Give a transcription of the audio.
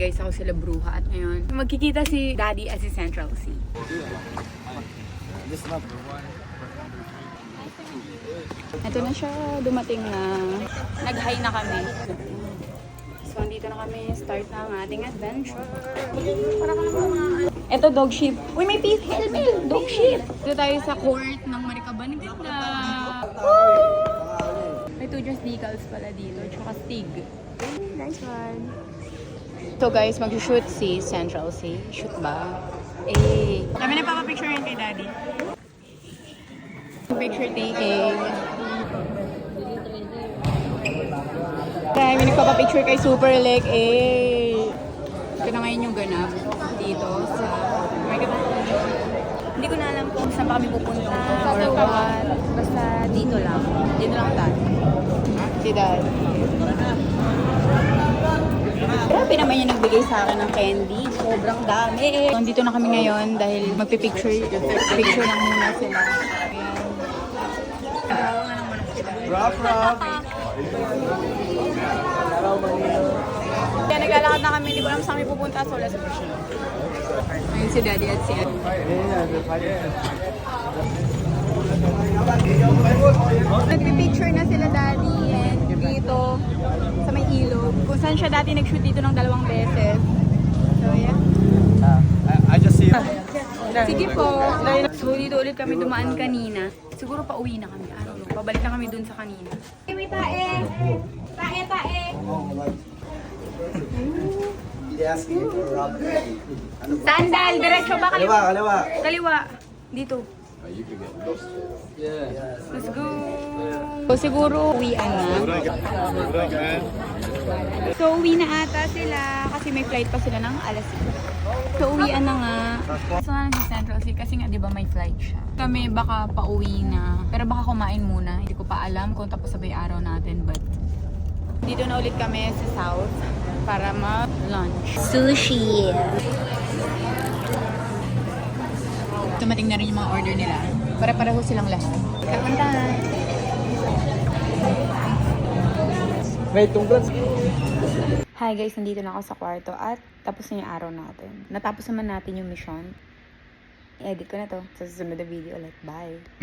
guys, ako sila Bruja. At ngayon, magkikita si Daddy at si Central C. Ito na siya, dumating na. Nag-hi na kami. So, andito na kami. Start na ang ating adventure. Ito, dog ship. Uy, may pit hell, dog ship. Dito tayo sa court ng Maricaban. Ang ganda. May 2 just decals pala dito. Tsaka stig. Nice one. So guys, mag-shoot si Central C. Shoot ba? Eh. Kami nagpapapicture yan kay Daddy. Picture taking. Kami nagpapapicture kay Super Lake. Eh. Ito na ngayon yung ganap dito sa Maricaban. Hindi ko na alam kung saan pa kami pupunta or what. Basta dito lang. Dito lang tayo. Si Daddy. Grabe naman yung nagbigay sa akin ng candy. Sobrang dami. Nandito na kami ngayon dahil magpipicture. Picture lang muna sila. Rock, rock. Kaya naglalakad na kami. Hindi ko alam saan kami pupunta. So, let's push. Ayun si Daddy at si Ed. Nagpipicture na sila Daddy and dito sa may ilog. Kung saan siya dati nag-shoot dito ng 2 beses. So, yeah. I just see you. Sige po. So, dito ulit kami dumaan kanina. Siguro pa uwi na kami. Ano, pabalik na kami dun sa kanina. May tae! Tae, tae! Sandal! Diretso ba? Kaliwa, kaliwa. Kaliwa. Dito. Let's go! So, siguro uwian na. So, uwi na ata sila kasi may flight pa sila ng alas 6. So, uwian na nga. So, na si Central C kasi nga, di ba may flight siya. Kami baka pauwi na. Pero baka kumain muna. Hindi ko pa alam kung tapos sabay araw natin. But, dito na ulit kami sa South para mag-lunch. Sushi! Tumating na rin yung mga order nila. Para-pareho silang lahat. Kapunta! Wait, congrats. Hi guys, nandito na ako sa kwarto at tapos na yung araw natin. Natapos naman natin yung mission. I-edit ko na to sa susunod na video ulit. Bye!